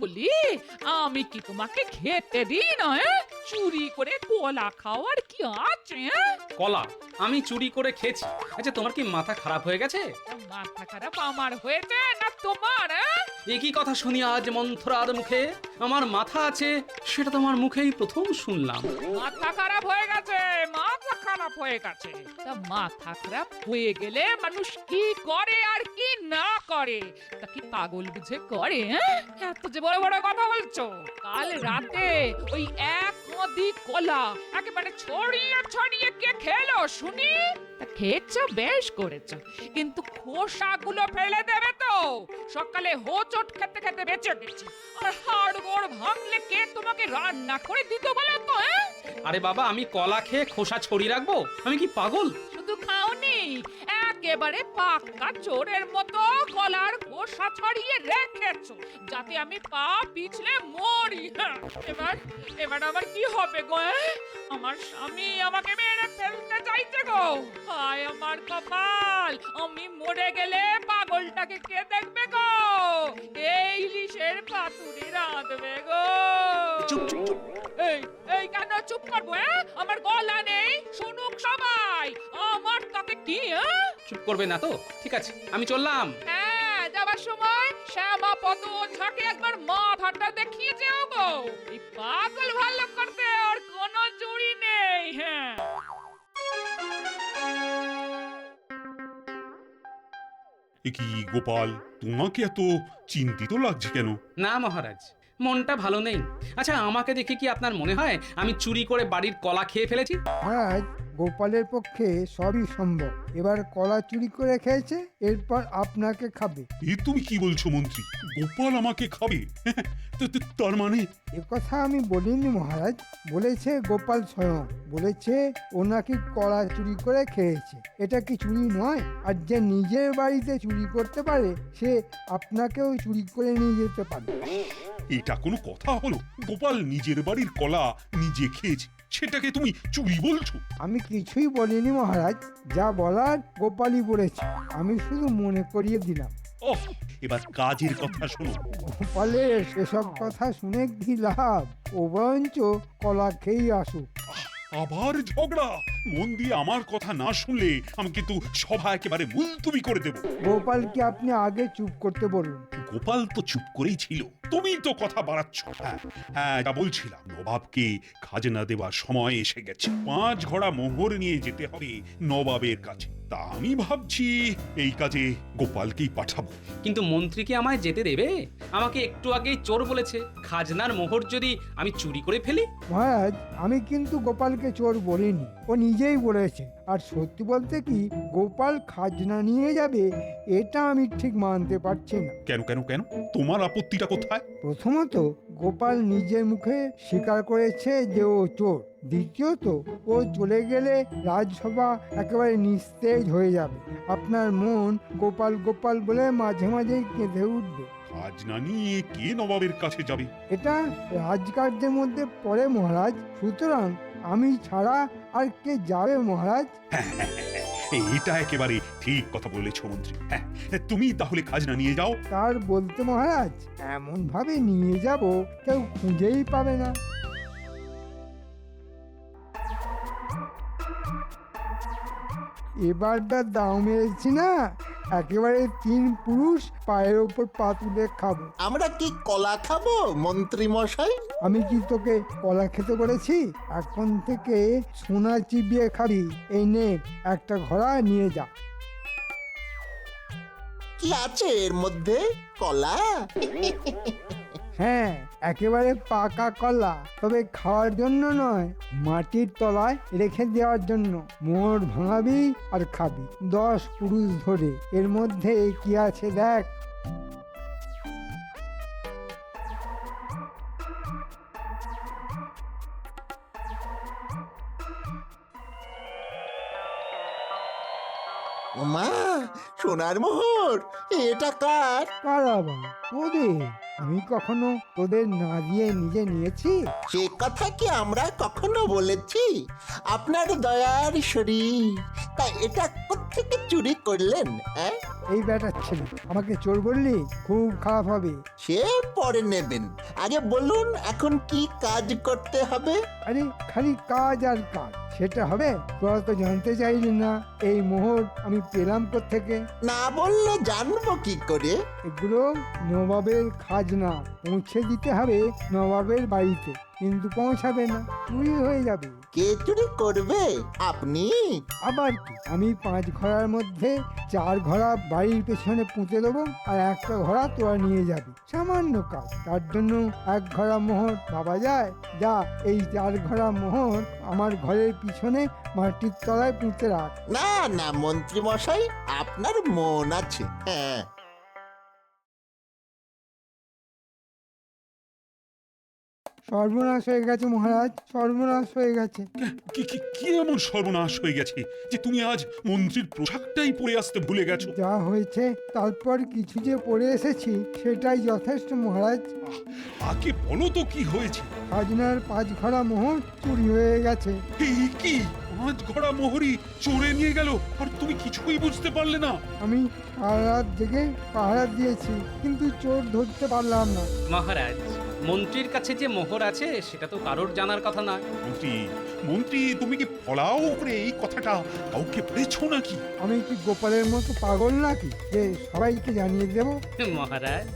বলি, আমি কি তোমাকে খেতে দিই না? চুরি করে কলা খাওয়ার কি আছে? কলা আমি চুরি করে খেয়েছি? আচ্ছা তোমার কি মাথা খারাপ হয়ে গেছে? মাথা খারাপ আমার হয়েছে না তোমার? একই কথা শুনি আজ মন্থরার মুখে। আমার মাথা আছে সেটা তোমার মুখেই প্রথম শুনলাম। মাথা খারাপ হয়ে গেছে, মাথা খারাপ হয়ে গেছে। তা মাথা খারাপ হয়ে গেলে মানুষ কি করে আর কি না করে তা কি পাগল বুঝে করে? এত যে বড় বড় কথা বলছো। কাল রাতে ওই এক নদী কলা একেবারে ছড়িয়ে ছড়িয়ে কে খেলো শুনি? তা খেয়েছো, বেশ করেছো, কিন্তু খোসাগুলো ফেলে দেবে তো। সকালে হোঁচট খেতে খেতে বেঁচে গেছি, আর হাড় গোড় ভাঙলে কে তোমাকে রান্না করে দিত বলো তো? আরে বাবা, আমি কলা খেয়ে খোসা ছড়িয়ে রাখবো? আমি কি পাগল? শুধু খাওনি, একেবারে পাক্কা চোরের মতো কলার খোসা ছড়িয়ে রেখেছো, যাতে আমি পা পিছলে মরি। এবার এবার আমার কি হবে গো? আমার স্বামী আমাকে মেরে ফেলতে চাইছে গো। হায় আমার কপাল, আমি মরে গেলে পাগলটাকে কে দেখবে গো? এই ইলিশের পাতুরি রাঁধবে গো। চুপ চুপ চুপ। এই এই কেন চুপ করবো? আমার গলা নেই, শুনুক সবাই। আমার তাকে কি? চুপ করবে না তো? ঠিক আছে, আমি চললাম। হ্যাঁ, যাবার সময় শ্যামা পদ ঝাঁকে একবার মাথাটা দেখিয়ে যেও গো। এই পাগল ভালো করতে আর কোনো জুড়ি নেই। হ্যাঁ, এ কি গোপাল, তোমাকে এত চিন্তিত লাগছে কেন? না মহারাজ, মনটা ভালো নেই। আচ্ছা আমাকে দেখে কি আপনার মনে হয় আমি চুরি করে বাড়ির কলা খেয়ে ফেলেছি? মহারাজ, গোপালের পক্ষে সবই সম্ভব। এবার কলা চুরি করে খেয়েছে, এরপর আপনাকে খাবে। এ তুমি কি বলছো মন্ত্রী? গোপাল আমাকে খাবে? তার মানে? এ কথা আমি বলিনি মহারাজ, বলেছে গোপাল স্বয়ং। বলেছে ও নাকি কলা চুরি করে খেয়েছে। এটা কি চুরি নয়? আর যে নিজের বাড়িতে চুরি করতে পারে সে আপনাকেও চুরি করে নিয়ে যেতে পারে। এটা কোনো কথা হলো? গোপাল নিজের বাড়ির কলা নিজে খেয়েছে, সেটাকে তুমি চুরি বলছো? আমি কিছুই বলিনি মহারাজ, যা বলার গোপালই বলেছে। আমি শুধু মনে করিয়ে দিলাম। ওহ, এবার কাজের কথা শোনো। গোপালের সেসব কথা শুনে কি লাভ? ও বরঞ্চ কলা খেয়েই আসুক। আবার ঝগড়া? মন দিয়ে আমার কথা না শুনলে আমি কিন্তু সভা একেবারে মুলতুবি করে দেব। গোপালকে আপনি আগে চুপ করতে বলুন। গোপাল তো চুপ করেই ছিল, তুমি তো কথা বাড়াচ্ছ। হ্যাঁ, এটা বলছিলাম, নবাবকে খাজনা দেওয়ার সময় এসে গেছে। 5 ঘোড়া মোহর নিয়ে যেতে হবে নবাবের কাছে। তা আমি ভাবছি এই কাজে গোপালকেই পাঠাবো। কিন্তু মন্ত্রী কি আমায় যেতে দেবে? আমাকে একটু আগেই চোর বলেছে। খাজনার মোহর যদি আমি চুরি করে ফেলি? মহারাজ, আমি কিন্তু গোপালকে চোর বলিনি, ও নিজেই বলেছে। আর সত্যি বলতে কি, গোপাল খাজনা নিয়ে যাবে এটা আমি ঠিক মানতে পারছি না। কেন কেন কেন? তোমার আপত্তিটা কোথায়? প্রথমত, গোপাল নিজের মুখে স্বীকার করেছে যে ও চোর। দ্বিতীয়ত, ও চলে গেলে রাজসভা একেবারে নিস্তেজ হয়ে যাবে। আপনার মন গোপাল গোপাল বলে মাঝে মাঝেই কেঁদে উঠবে। খাজনা নিয়ে কে নবাবের কাছে যাবে? এটা রাজকার্যের মধ্যে পড়ে মহারাজ, সুতরাং আমি ছাড়া আর কে যাবে মহারাজ? এটা একেবারে ঠিক কথা বলেছ মন্ত্রী। হ্যাঁ, তুমি তাহলে খাজনা নিয়ে যাও। তার বলতে মহারাজ, এমন ভাবে নিয়ে যাব কেউ খুঁজেই পাবে না। এবারটা দাও মেরেছি না, একেবারে 3 পুরুষ পায়ের ওপর পা তুলে খাবো। আমরা কি কলা খাবো মন্ত্রী মশাই? আমি কি তোকে কলা খেতে বলেছি? এখন থেকে সোনা চিবিয়ে খাবি। এই নে, একটা ঘোড়া নিয়ে যা। কি আছে এর মধ্যে? কলা? হ্যাঁ, একেবারে পাকা কলা, তবে খাওয়ার জন্য নয়, মাটির তলায় রেখে দেওয়ার জন্য। মোড় ভাঙাবি আর খাবি 10 পুরুষ ধরে। এর মধ্যে কি আছে দেখ। মা, সোনার মোহর, এটা কার? কার আবার? তোদের। আমি কখনো তোদের না দিয়ে নিজে নিয়েছি? সে কথা কি আমরা কখনো বলেছি? আপনার দয়ার শরীর, তা এটা কোত্থেকে চুরি করলেন? এই ব্যাটার ছেলে আমাকে চোর বললি খুব খারাপ হবে। সে পরে নেবেন, আগে বলুন এখন কি কাজ করতে হবে? আরে খালি কাজ আর কাজ, সেটা হবে? তোরা তো জানতে চাইলি না এই মোহর আমি পেলাম কোত্থেকে। না বললে জানবো কি করে? এগুলো নবাবের খাজনা, পৌঁছে দিতে হবে নবাবের বাড়িতে, কিন্তু পৌঁছাবে না, চুরি হয়ে যাবে। কে চুরি করবে? আপনি? আবার কি, আমি 5 ঘোড়ার মধ্যে 4 ঘোড়া বাড়ির পেছনে পুঁতে দেবো, আর একটা ঘোড়া তোরা নিয়ে যাবি। সামান্য কাজ, তার জন্য 1 ঘোড়া মোহর ভাবা যায়? যা, এই 4 ঘোড়া মোহর আমার ঘরের পিছনে মাটির তলায় পুঁতে রাখ। না না মন্ত্রী মশাই, আপনার মন আছে। হ্যাঁ, সর্বনাশ হয়ে গেছে মহারাজ, সর্বনাশ হয়ে গেছে। কি কি কি এমন সর্বনাশ হয়ে গেছে যে তুমি আজ মন্ত্রীর পোশাকটাই পরে আসতে ভুলে গেছো? যা হয়েছে তারপর কিছু যে পড়ে এসেছি সেটাই যথেষ্ট মহারাজ। আগে বলো তো কি হয়েছে? খাজনার 5 ঘোড়া মোহর চুরি হয়ে গেছে। এই কি 5 ঘোড়া মোহরি চোরে নিয়ে গেল আর তুমি কিছুই বুঝতে পারলে না? আমি সারা রাত জেগে পাহারা দিয়েছি, কিন্তু চোর ধরতে পারলাম না। মহারাজ, মন্ত্রীর কাছে যে মোহর আছে সেটা তো কারোর জানার কথা নয়। মন্ত্রী মন্ত্রী তুমি কি ফলাও করে এই কথাটা কাউকে বলেছো নাকি? আমি কি গোপালের মতো পাগল নাকি যে সবাইকে জানিয়ে দেব? মহারাজ,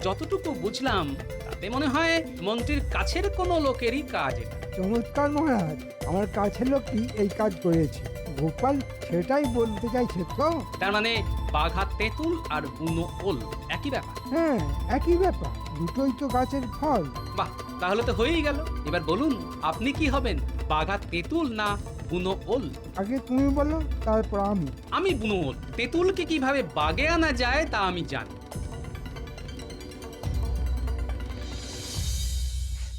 যতটুকু বুঝলাম তাতে মনে হয় মন্ত্রীর কাছের কোনো লোকেরই কাজ এটা। চমৎকার মহারাজ, আমার কাছের লোকটি এই কাজ করেছে। গোপাল সেটাই বলতে চাইছে তো? তার মানে বাঘা তেঁতুল আর বুনো ওল একই ব্যাপার। হ্যাঁ, একই ব্যাপার, দুটোই তো গাছের ফল। বাহ, তাহলে তো হয়েই গেল। এবার বলুন আপনি কি হবেন, বাঘা তেঁতুল না বুনো ওল? আগে তুমি বলো, তারপর আমি। আমি বুনো ওল। তেঁতুলকে কিভাবে বাগে আনা যায় তা আমি জানি।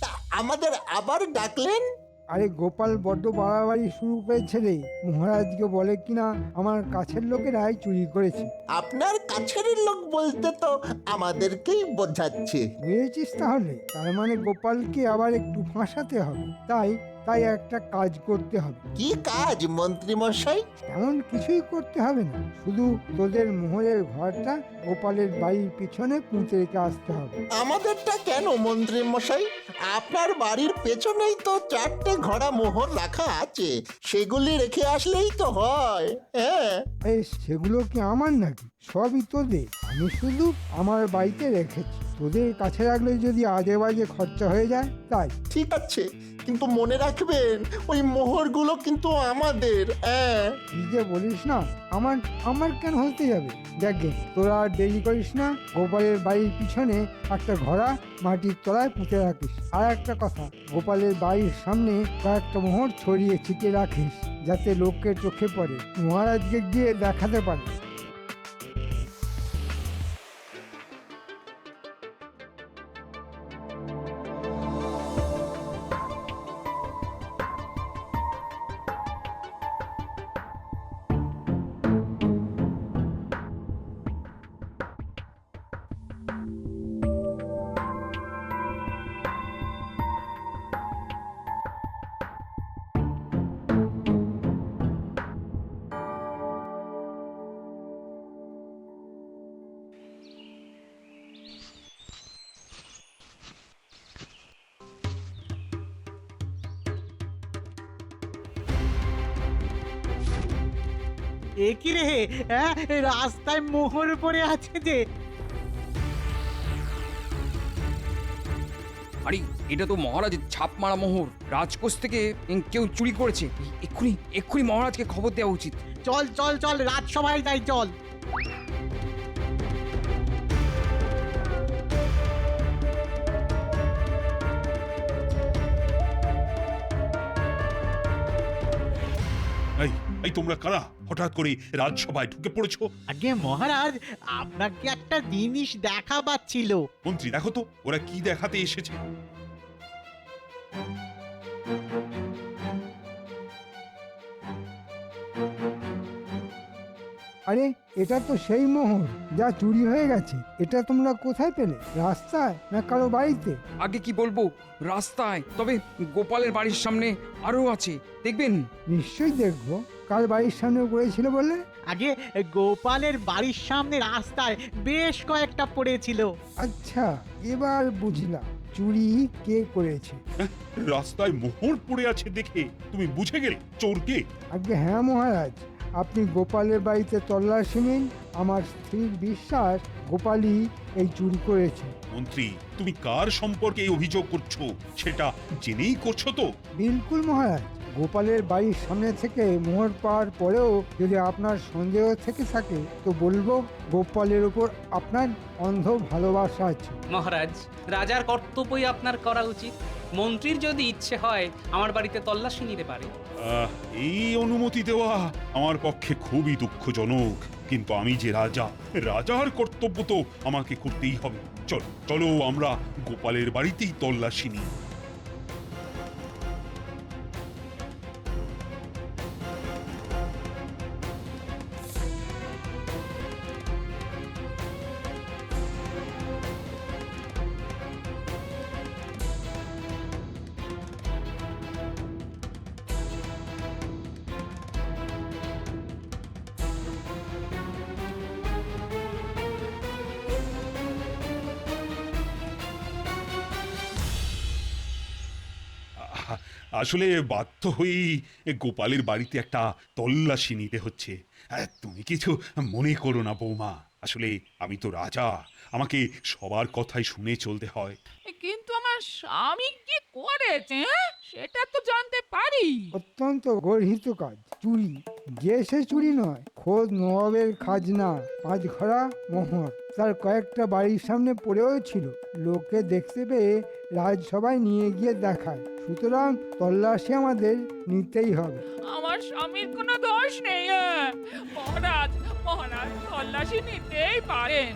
তা আমাদের আবার ডাকলেন? আরে গোপাল বড্ড বাড়াবাড়ি শুরু করেছে রে। মহারাজকে বলে কিনা আমার কাছের লোকেরাই চুরি করেছে। আপনার কাছের লোক বলতে তো আমাদেরকেই বোঝাচ্ছে। বুঝেছিস তাহলে? তার মানে গোপালকে আবার একটু ফাঁসাতে হবে। তাই তাই একটা কাজ করতে হবে। কি কাজ মন্ত্রী মশাই? এমন কিছুই করতে হবে না, শুধু তোদের মোহরের ঘরটা গোপালের বাড়ির পিছনে পুঁতে রেখে আসতে হবে। আমাদেরটা কেন মন্ত্রী মশাই? আপনার বাড়ির পেছনেই তো 4টে ঘোড়া মোহর রাখা আছে, সেগুলি রেখে আসলেই তো হয়। হ্যাঁ, সেগুলো কি আমার নাকি? সবই তোদের। আমি শুধু আমার বাড়িতে রেখেছি, তোদের কাছে রাখলে যদি আজে বাজে খরচা হয়ে যায় তাই। ঠিক আছে, কিন্তু মনে রাখবেন ওই মোহরগুলো কিন্তু আমাদের। হ্যাঁ, কি যে বলিস না, আমার আমার কেন হতে যাবে? দেখবে, তোরা আর দেরি করিস না, গোপালের বাড়ির পিছনে একটা ঘোড়া মাটির তলায় পুঁতে রাখিস। আর একটা কথা, গোপালের বাড়ির সামনে কয়েকটা মোহর ছড়িয়ে ছিটিয়ে রাখিস, যাতে লোকের চোখে পড়ে, মহারাজকে গিয়ে দেখাতে পারে। এ কি রে, হ্যাঁ, রাস্তায় মোহর পড়ে আছে যে। আরে এটা তো মহারাজের ছাপ মারা মোহর। রাজকোষ থেকে কেউ চুরি করেছে। এক্ষুনি এক্ষুনি মহারাজকে খবর দেওয়া উচিত। চল চল চল, রাজসভায় যাই, চল। এই এই তোমরা কারা হঠাৎ করে রাজসভায় ঢুকে পড়েছো? আগে মহারাজ, আপনাকে একটা জিনিস দেখাবার ছিল। মন্ত্রী দেখো তো ওরা কি দেখাতে এসেছে। আরে এটা তো সেই মোহর যা চুরি হয়ে গেছে। এটা তোমরা কোথায় পেলে? রাস্তায় না কারো বাড়িতে? আগে কি বলবো, রাস্তায়। তবে গোপালের বাড়ির সামনে আরো আছে, দেখবেন। নিশ্চয়ই দেখবো, কার বাড়ির সামনে পড়েছিল বললে? আগে গোপালের বাড়ির সামনে রাস্তায় বেশ কয়েকটা পড়েছিল। আচ্ছা, এবার বুঝলাম চুরি কে করেছে। রাস্তায় মোহর পড়ে আছে দেখে তুমি বুঝে গেলে চোরকে? আগে হ্যাঁ মহারাজ, আপনি গোপালের বাড়িতে তল্লাশি নিন। আমার স্থির বিশ্বাস গোপালই এই চুরি করেছে। মন্ত্রী, তুমি কার সম্পর্কে এই অভিযোগ করছো সেটা জেনেই করছো তো? বিলকুল মহারাজ, গোপালের বাড়ির সামনে থেকে মোহর পাওয়ার পরেও যদি আপনার সন্দেহ থেকে থাকে তো বলবো গোপালের উপর আপনার অন্ধ ভালোবাসা আছে। মহারাজ, রাজার কর্তব্যই আপনার করা উচিত। মন্ত্রীর যদি ইচ্ছে হয় আমার বাড়িতে তল্লাশি নিতে পারে। এই অনুমতি দেওয়া আমার পক্ষে খুবই দুঃখজনক, কিন্তু আমি যে রাজা, রাজার কর্তব্য তো আমাকে করতেই হবে। চলো চলো, আমরা গোপালের বাড়িতেই তল্লাশি নিই। আসলে বাধ্য হয়েই গোপালের বাড়িতে একটা তল্লাশি নিতে হচ্ছে। তুমি কিছু মনে করো না বৌমা, আসলে আমি তো রাজা, আমাকে সবার কথাই শুনে চলতে হয়। কিন্তু আমার স্বামী কি করেছে সেটা তো জানতে পারি। অত্যন্ত গর্হিত কাজ চুরি। যে সে চুরি নয়, খোদ নবাবের খাজনা, 5 ঘড়া মোহর তার কয়েকটা বাড়ির সামনে পড়েও ছিল। লোকে দেখতে পেয়ে রাজসভায় নিয়ে গিয়ে দেখায়। সুতরাং তল্লাশি আমাদের নিতেই হবে। আমার স্বামীর কোনো দোষ নেই। মহারাজ, মহারাজ তল্লাশি নিতেই পারেন।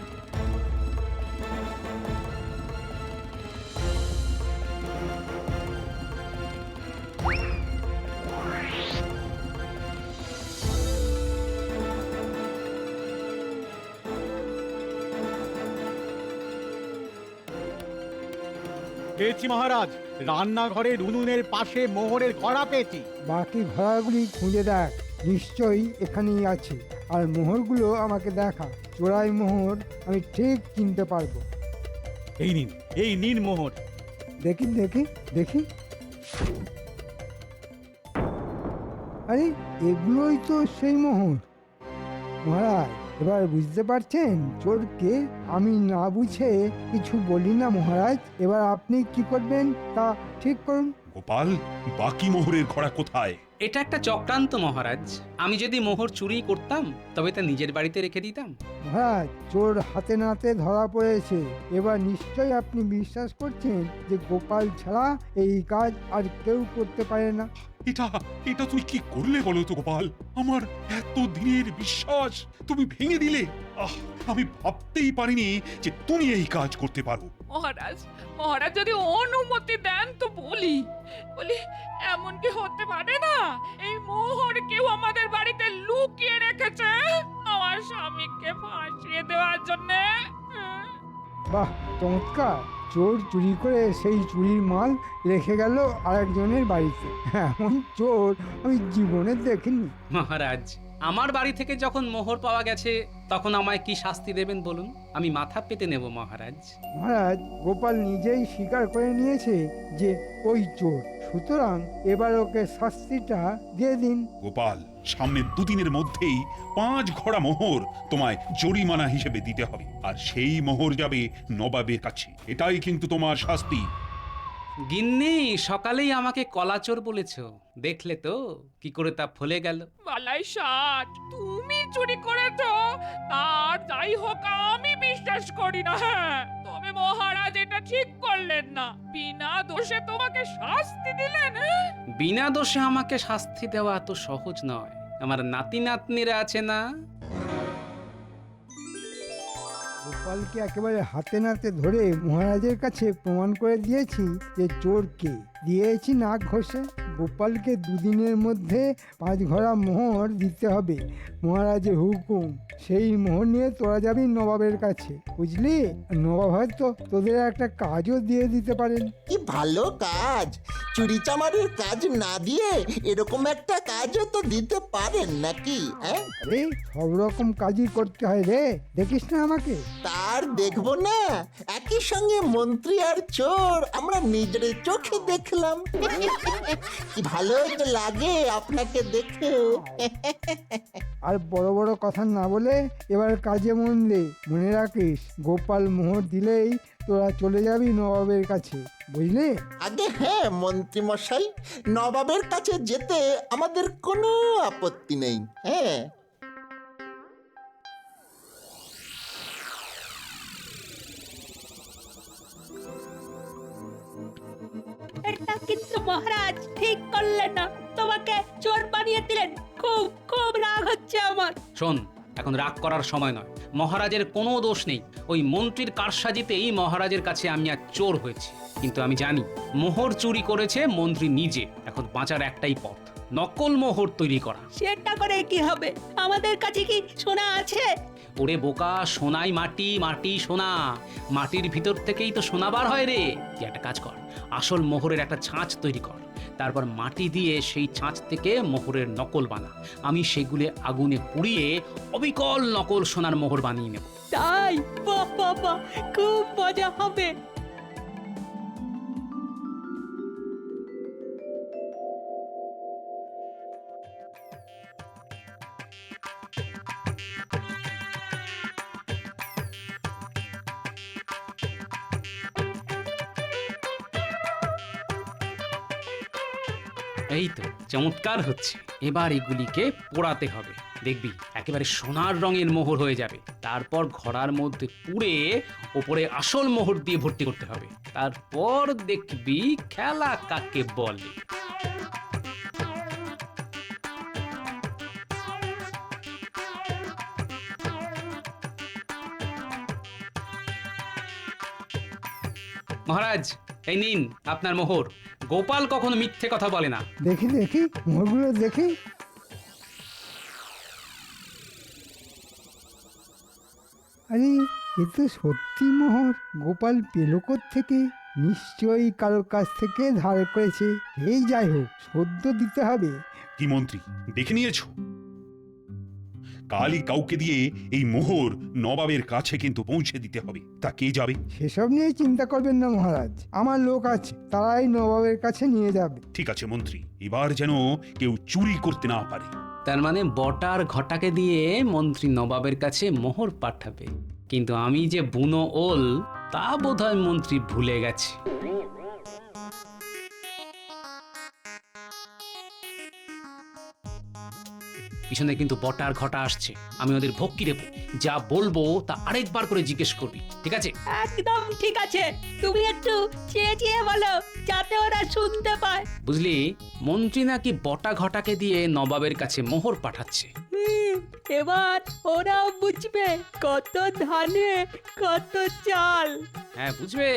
পেয়েছি মহারাজ, রান্নাঘরের উনুনের পাশে মোহরের ঘড়া পেয়েছি। বাকি ঘোড়াগুলি খুঁজে দেখ, নিশ্চয়ই এখানেই আছে। আর মোহরগুলো আমাকে দেখা, চোরাই মোহর আমি ঠিক চিনতে পারবো। এই নিন মোহর। দেখি দেখি দেখি, আরে এগুলোই তো সেই মোহর। মহারাজ, এবার বুঝতে পারছেন চোর কে? আমি না বুঝে কিছু বলি না মহারাজ। এবার আপনি কি করবেন তা ঠিক করুন। গোপাল, বাকি মোহরের ঘোড়া কোথায়? এটা একটা চক্রান্ত মহারাজ। আমি যদি মোহর চুরি করতাম তবে তা নিজের বাড়িতে রেখে দিতাম। মহারাজ, চোর হাতে নাতে ধরা পড়েছে। এবার নিশ্চয়ই আপনি বিশ্বাস করছেন যে গোপাল ছাড়া এই কাজ আর কেউ করতে পারে না। এটা এটা তুই কি করলে বলো তো গোপাল? আমার এত দিনের বিশ্বাস তুমি ভেঙে দিলে। আমি ভাবতেই পারিনি যে তুমি এই কাজ করতে পারো। মহারাজ, মহারাজ যদি অনুমতি দেন তো বলি এমন কি হতে পারে না এই মোহর কেউ আমাদের বাড়িতে লুকিয়ে রেখেছে আমার স্বামীকে ফাঁসিয়ে দেওয়ার জন্য। বাহ, চমৎকার! চোর চুরি করে সেই চুরির মাল রেখে গেল আরেকজনের বাড়িতে। এমন চোর আমি জীবনে দেখিনি। মহারাজ, আমার বাড়ি থেকে যখন মোহর পাওয়া গেছে তখন আমায় কি শাস্তি দেবেন বলুন? আমি মাথা পেতে নেব মহারাজ। মহারাজ, গোপাল নিজেই স্বীকার করে নিয়েছে যে ওই চোর। সুতরাং এবার ওকে শাস্তিটা দিয়ে দিন। গোপাল, সামনে 2 দিনের মধ্যেই 5 ঘোড়া মোহর তোমায় জরিমানা হিসেবে দিতে হবে, আর সেই মোহর যাবে নবাবের কাছে। এটাই কিন্তু তোমার শাস্তি। গিন্নি, সকালেই আমাকে কলাচোর বলেছ, দেখলে তো কি করে তা ফলে গেল। বালাই ষাট, তুমি চুরি করেছো তার যাই হোক আমি বিশ্বাস করি না। তবে মহারাজ এটা ঠিক করলেন না, বিনা দোষে তোমাকে শাস্তি দিলেন। বিনা দোষে আমাকে শাস্তি দেওয়া এত সহজ নয়। আমার নাতি নাতনিরা আছে না? গোপালকে একেবারে হাতে নাতে ধরে মহারাজের কাছে প্রমাণ করে দিয়েছি যে চোর কে। দিয়েছি নাক ঘষে। গোপালকে দুদিনের মধ্যে 5 ঘোড়া মোহর দিতে হবে। মহারাজের হুকুম। সেই মোহর নিয়ে তোরা যাবি নবাবের কাছে, বুঝলি? নবাব হয়তো তোদের একটা কাজও দিয়ে দিতে পারেন। কি ভালো কাজ! চুরি চামারির কাজ না দিয়ে এরকম একটা কাজও তো দিতে পারেন নাকি? হ্যাঁ, আরে সব রকম কাজই করতে হয় রে, দেখিস না আমাকে? তার দেখবো না? একই সঙ্গে মন্ত্রী আর চোর আমরা নিজের চোখে দেখলাম। কি ভালো যে লাগে আপনাকে দেখে। আর বড় বড় কথা না বলে এবার কাজে মন দে। মনে রাখিস, গোপাল মোহর দিলেই তোরা চলে যাবি নবাবের কাছে, বুঝলি? আগে হ্যাঁ মন্ত্রী মশাই, নবাবের কাছে যেতে আমাদের কোনো আপত্তি নেই। হ্যাঁ, এটা কিন্তু মহারাজ ঠিক করলেন না, তোমাকে চোর বানিয়ে দিলেন। খুব খুব রাগ হচ্ছে আমার। শোন, এখন রাগ করার সময় নয়। মহারাজের কোনো দোষ নেই। ওই মন্ত্রীর কারসাজিতেই মহারাজের কাছে আমি আর চোর হয়েছি। কিন্তু আমি জানি মোহর চুরি করেছে মন্ত্রী নিজে। এখন বাঁচার একটাই পথ, নকল মোহর তৈরি করা। সেটা করে কি হবে? আমাদের কাছে কি সোনা আছে? ওরে বোকা, সোনাই মাটি, মাটি সোনা। মাটির ভিতর থেকেই তো সোনা বার হয় রে। তুই একটা কাজ কর, আসল মোহরের একটা ছাঁচ তৈরি কর, তারপর মাটি দিয়ে সেই ছাঁচ থেকে মোহরের নকল বানা। আমি সেগুলো আগুনে পুড়িয়ে অবিকল নকল সোনার মোহর বানিয়ে নেব। তাই? বাহ বাহ বাহ, খুব মজা হবে। এই তো চমৎকার হচ্ছে। এবার এগুলিকে পোড়াতে হবে, দেখবি একেবারে সোনার রঙের মোহর হয়ে যাবে। তারপর ঘড়ার মধ্যে পুড়ে ওপরে আসল মোহর দিয়ে ভর্তি করতে হবে। তারপর দেখবি খেলা কাকে বলে। মহারাজ, এই নিন আপনার মোহর। গোপাল কখনো মিথ্যে কথা বলে না। দেখি দেখি মোহরগুলো দেখি। আরে এ তো সত্যি মোহর। গোপাল পেল থেকে নিশ্চয়ই কারোর কাছ থেকে ধার করেছে। এই যাই হোক, সদ্য দিতে হবে। কি মন্ত্রী, দেখে নিয়েছো? কালই কাউকে দিয়ে এই মোহর নবাবের কাছে কিন্তু পৌঁছে দিতে হবে। তা কে যাবে? সেসব নিয়ে চিন্তা করবেন না মহারাজ, আমার লোক আছে, তারাই নবাবের কাছে নিয়ে যাবে। ঠিক আছে মন্ত্রী, এবার যেন কেউ চুরি করতে না পারে। তার মানে বটার ঘটাকে দিয়ে মন্ত্রী নবাবের কাছে মোহর পাঠাবে। কিন্তু আমি যে বুনো ওল তা বোধহয় মন্ত্রী ভুলে গেছে। পিছনে কিন্তু বটার ঘটা আসছে। আমি ওদের ভক্তি দেব, যা বলবো তা আরেকবার করে জিজ্ঞেস করবি, ঠিক আছে? একদম ঠিক আছে। তুমি একটু চেয়ে চেয়ে বলো, যাতে ওরা শুনতে পায়। বুঝলি, মন্ত্রী নাকি বটা ঘটাকে দিয়ে নবাবের কাছে মোহর পাঠাচ্ছে। এবার ওরাও বুঝবে কত ধানে কত চাল। হ্যাঁ বুঝবে,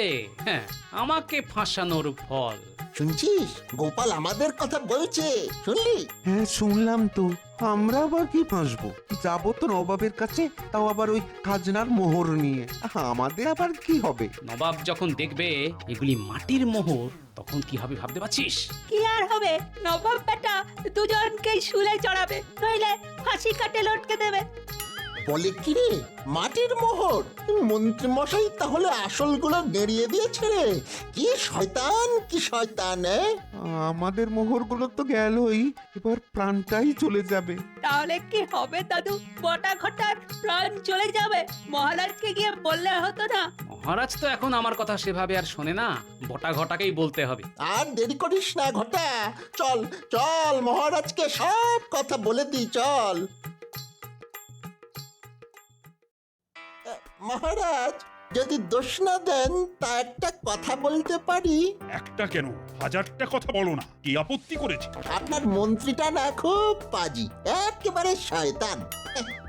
হ্যাঁ, আমাকে ফাঁসানোর ফল। শুনছিস গোপাল আমাদের কথা বলছে, শুনলি? হ্যাঁ শুনলাম তো। আমরা আবার কি ফাঁসবো? যাবো তো নবাবের কাছে, তাও আবার ওই খাজনার মোহর নিয়ে। আমাদের আবার কি হবে? নবাব যখন দেখবে এগুলি মাটির মোহর, তখন কি হবে ভাবতে পারছিস? কি আর হবে, নবাব বেটা দুজনকেই শুলে চড়াবে, নইলে ফাঁসি কাটে লটকে দেবে। বলে কি রে, মাটির মোহর? মন্ত্রী মশাই তাহলে আসলগুলো গেড়িয়ে দিয়েছে রে। কি শয়তান, কি শয়তান! আমাদের মোহরগুলো তো গেলই, এবার প্রাণটাই চলে যাবে। তাহলে কি হবে দাদু? বটা ঘটার প্রাণ চলে যাবে? মহারাজকে গিয়ে বললে হতো না? মহারাজ তো এখন আমার কথা সেভাবে আর শোনে না, বটা ঘটাকেই বলতে হবে। আর দেরি করিস না ঘটা, চল চল মহারাজকে সব কথা বলে দিই, চল। মহারাজ যদি দোষ না দেন তা একটা কথা বলতে পারি? একটা কেন, হাজারটা কথা বলো না, কি আপত্তি করেছে? আপনার মন্ত্রীটা না খুব পাজি, একেবারে শয়তান।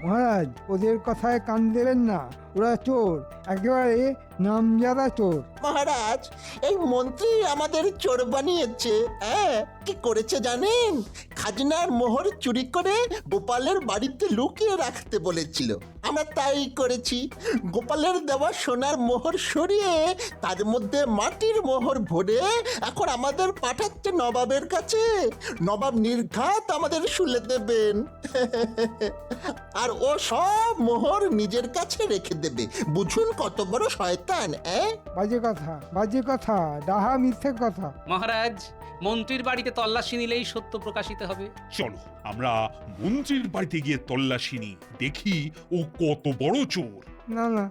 মহারাজ ওদের কথায় কান দেবেন না, ওরা চোর, একেবারে নামজাদা চোর। মহারাজ এই মন্ত্রী আমাদের চোর বানিয়েছে। হ্যাঁ, কি করেছে জানেন? খাজনার মোহর চুরি করে গোপালের বাড়িতে লুকিয়ে রাখতে বলেছিল, আমরা তাই করেছি। গোপালের দেওয়া সোনার মোহর সরিয়ে তার মধ্যে মাটির মোহর ভরে এখন আমাদের পাঠাচ্ছে নবাবের কাছে। নবাব নির্ঘাত আমাদের শুলে দেবেন আর ও সব মোহর নিজের কাছে রেখে দেবে। বুঝুন কত বড় শয়তান। বাজে কথা, বাজে কথা, ডাহা মিথ্যে কথা। মহারাজ, মন্ত্রীর বাড়িতে তল্লাশি নিলেই সত্য প্রকাশিত হবে। চলো আমরা মন্ত্রীর বাড়িতে গিয়ে তল্লাশি নিই, দেখি ও কত বড় চোর। না না,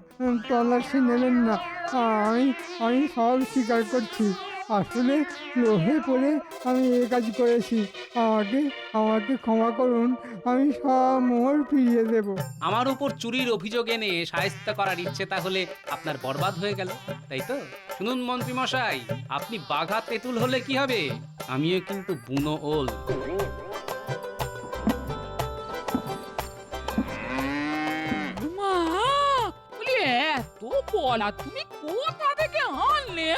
তল্লাশি নেবেন না। আমি আমি সব স্বীকার করছি, আসলে লোভে পড়ে আমি এ কাজ করেছি। আমাকে আমাকে ক্ষমা করুন, আমি সব মোহর ফিরিয়ে দেব। আমার উপর চুরির অভিযোগ এনে সায়স্ত করার ইচ্ছে তাহলে আপনার বরবাদ হয়ে গেল, তাই তো? শুনুন মন্ত্রী মশাই, আপনি বাঘা তেঁতুল হলে কি হবে, আমিও কিন্তু বুনো ওল। মা, বলি এত কলা তুমি কোথা থেকে আনলে?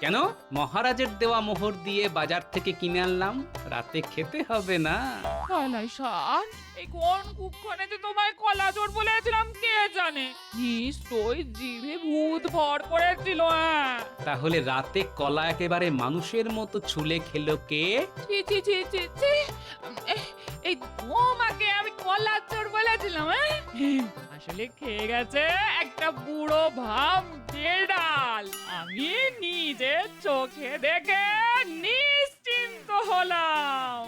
কেন? মহারাজের দেওয়া মোহর দিয়ে বাজার থেকে কিনে আনলাম, রাতে খেতে হবে না। কালাই সার, এই কোন কুক্ষণে যে তোমায় কলা চোর বলেছিলাম কে জানে? নিশ্চয়ই জিভে ভূত ভর করেছিল। তাহলে রাতে কলা একেবারে মানুষের মতো ছুলে খেলো কে? ছি ছি ছি ছি ছি, এই তোমাকে আমি কলা চোর বলেছিলাম? আসলে খেয়ে গেছে একটা বুড়ো ভাম ডাল। আমি নিজে চোখে দেখে নিশ্চিন্ত হলাম।